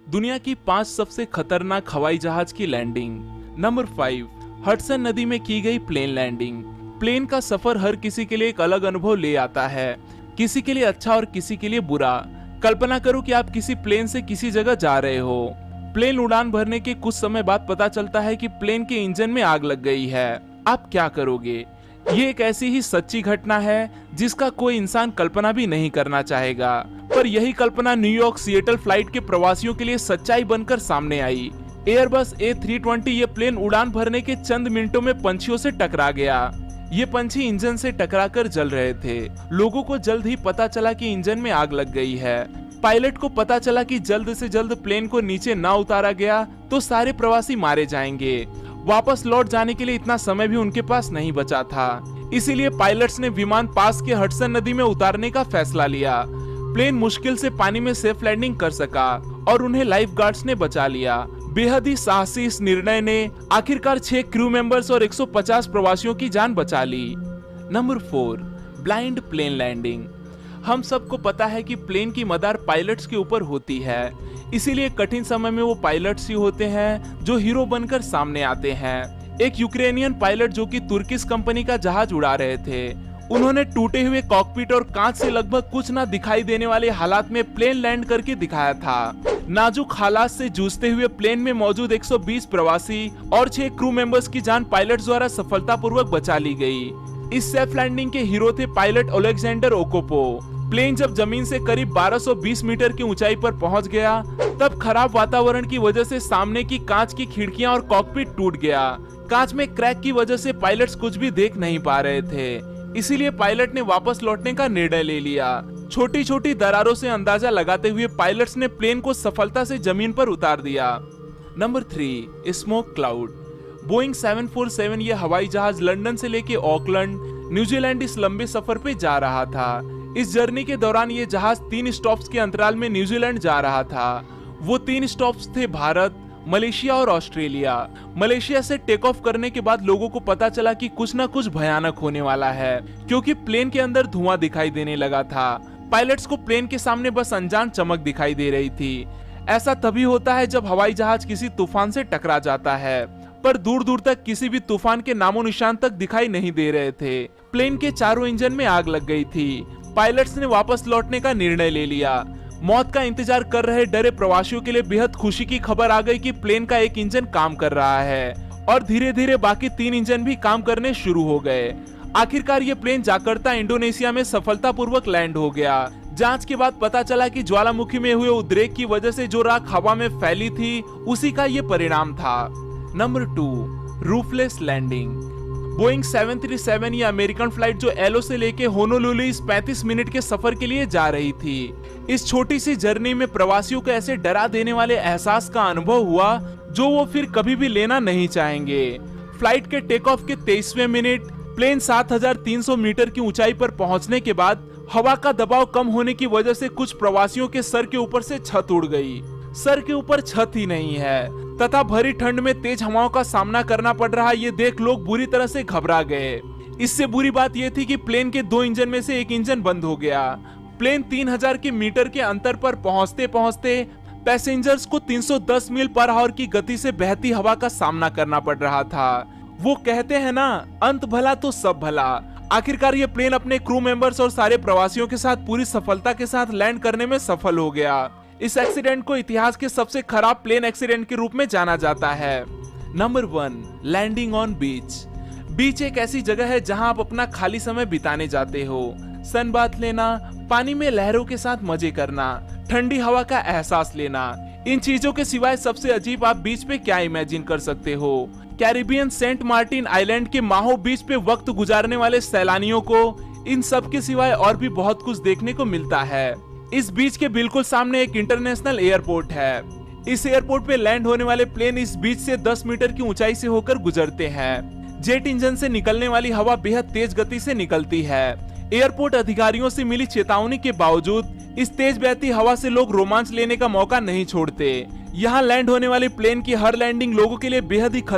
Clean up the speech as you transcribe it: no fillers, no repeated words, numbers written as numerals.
दुनिया की 5 सबसे खतरनाक हवाई जहाज की लैंडिंग। नंबर 5, हडसन नदी में की गई प्लेन लैंडिंग। प्लेन का सफर हर किसी के लिए एक अलग अनुभव ले आता है, किसी के लिए अच्छा और किसी के लिए बुरा। कल्पना करो कि आप किसी प्लेन से किसी जगह जा रहे हो। प्लेन उड़ान भरने के कुछ समय बाद पता चलता है कि प्लेन के इंजन में आग लग गई है। आप क्या करोगे? ये एक ऐसी ही सच्ची घटना है जिसका कोई इंसान कल्पना भी नहीं करना चाहेगा, पर यही कल्पना न्यूयॉर्क सिएटल फ्लाइट के प्रवासियों के लिए सच्चाई बनकर सामने आई। एयरबस A320 ये प्लेन उड़ान भरने के चंद मिनटों में पंछियों से टकरा गया। ये पंछी इंजन से टकराकर जल रहे थे। लोगों को जल्द ही पता चला कि इंजन में आग लग गई है। पायलट को पता चला कि जल्द से जल्द प्लेन को नीचे ना उतारा गया तो सारे प्रवासी मारे जाएंगे। वापस लौट जाने के लिए इतना समय भी उनके पास नहीं बचा था। इसीलिए पायलट्स ने विमान पास के हडसन नदी में उतारने का फैसला लिया। प्लेन मुश्किल से पानी में सेफ लैंडिंग कर सका और उन्हें लाइफ गार्ड्स ने बचा लिया। बेहद ही साहसी इस निर्णय ने आखिरकार 6 क्रू मेंबर्स और 150 प्रवासियों की जान बचा ली। Number 4, blind plane landing. हम सबको पता है कि प्लेन की मदार पायलट्स के ऊपर होती है, इसीलिए कठिन समय में वो पायलट्स ही होते हैं जो हीरो बनकर सामने आते हैं। एक यूक्रेनियन पायलट जो कि तुर्किश कंपनी का जहाज उड़ा रहे थे, उन्होंने टूटे हुए कॉकपिट और कांच से लगभग कुछ ना दिखाई देने वाले हालात में प्लेन लैंड करके दिखाया था। नाजुक हालात से जूझते हुए प्लेन में मौजूद 120 प्रवासी और 6 क्रू मेंबर्स की जान पायलट द्वारा सफलतापूर्वक बचा ली गई। इस सेफ लैंडिंग के हीरो थे पायलट ओलेक्जेंडर ओकोपो। प्लेन जब जमीन से करीब 1220 मीटर की ऊंचाई पर पहुंच गया, तब खराब वातावरण की वजह से सामने की कांच की खिड़कियां और कॉकपिट टूट गया। कांच में क्रैक की वजह से पायलट्स कुछ भी देख नहीं पा रहे थे, इसीलिए पायलट ने वापस लौटने का निर्णय ले लिया। छोटी छोटी दरारों से अंदाजा लगाते हुए पायलट्स ने प्लेन को सफलता से जमीन पर उतार दिया। Number 3, smoke cloud. बोइंग 747 यह हवाई जहाज लंदन से लेके ऑकलैंड, न्यूजीलैंड इस लंबे सफर पे जा रहा था। इस जर्नी के दौरान ये जहाज 3 स्टॉप्स के अंतराल में न्यूजीलैंड जा रहा था। वो 3 स्टॉप्स थे भारत, मलेशिया और ऑस्ट्रेलिया। मलेशिया से टेक ऑफ करने के बाद लोगों को पता चला कि कुछ ना कुछ भयानक होने वाला है, क्योंकि प्लेन के अंदर धुआं दिखाई देने लगा था। पायलट्स को प्लेन के सामने बस अनजान चमक दिखाई दे रही थी। ऐसा तभी होता है जब हवाई जहाज किसी तूफान से टकरा जाता है, पर दूर दूर तक किसी भी तूफान के नामो निशान तक दिखाई नहीं दे रहे थे। प्लेन के चारों इंजन में आग लग गई थी। पायलट्स ने वापस लौटने का निर्णय ले लिया। मौत का इंतजार कर रहे डरे प्रवासियों के लिए बेहद खुशी की खबर आ गई कि प्लेन का एक इंजन काम कर रहा है और धीरे धीरे बाकी 3 इंजन भी काम करने शुरू हो गए। आखिरकार ये प्लेन जाकर्ता इंडोनेशिया में सफलतापूर्वक लैंड हो गया। जांच के बाद पता चला कि ज्वालामुखी में हुए उद्रेक की वजह से जो राख हवा में फैली थी, उसी का ये परिणाम था। Number 2, रूफलेस landing. बोइंग 737 या अमेरिकन फ्लाइट जो एलो से लेके होनोलुलु इस 35 मिनट के सफर के लिए जा रही थी। इस छोटी सी जर्नी में प्रवासियों को ऐसे डरा देने वाले एहसास का अनुभव हुआ जो वो फिर कभी भी लेना नहीं चाहेंगे। फ्लाइट के टेक ऑफ के 23वें मिनट प्लेन 7300 मीटर की ऊंचाई पर पहुंचने के बाद हवा का दबाव कम होने की वजह से कुछ प्रवासियों के सर के ऊपर से छत उड़ गई। सर के ऊपर छत ही नहीं है तथा भरी ठंड में तेज हवाओं का सामना करना पड़ रहा, ये देख लोग बुरी तरह से घबरा गए। इससे बुरी बात यह थी कि प्लेन के 2 इंजन में से एक इंजन बंद हो गया। प्लेन 3000 के मीटर के अंतर पर पहुंचते पहुंचते पैसेंजर्स को 310 मील पर आवर की गति से बहती हवा का सामना करना पड़ रहा था। वो कहते हैं ना, अंत भला तो सब भला। आखिरकार ये प्लेन अपने क्रू मेंबर्स और सारे प्रवासियों के साथ पूरी सफलता के साथ लैंड करने में सफल हो गया। इस एक्सीडेंट को इतिहास के सबसे खराब प्लेन एक्सीडेंट के रूप में जाना जाता है। नंबर 1, लैंडिंग ऑन बीच। बीच एक ऐसी जगह है जहां आप अपना खाली समय बिताने जाते हो। सन बाथ लेना, पानी में लहरों के साथ मजे करना, ठंडी हवा का एहसास लेना। इन चीजों के सिवाय सबसे अजीब आप बीच पे क्या इमेजिन कर सकते हो? कैरिबियन सेंट मार्टिन आइलैंड के माहो बीच पे वक्त गुजारने वाले सैलानियों को इन सब के सिवाय और भी बहुत कुछ देखने को मिलता है। इस बीच के बिल्कुल सामने एक इंटरनेशनल एयरपोर्ट है। इस एयरपोर्ट पे लैंड होने वाले प्लेन इस बीच से 10 मीटर की ऊंचाई से होकर गुजरते हैं। जेट इंजन से निकलने वाली हवा बेहद तेज गति से निकलती है। एयरपोर्ट अधिकारियों से मिली चेतावनी के बावजूद इस तेज बहती हवा से लोग रोमांच लेने का मौका नहीं छोड़ते। यहाँ लैंड होने वाली प्लेन की हर लैंडिंग लोगों के लिए बेहद ही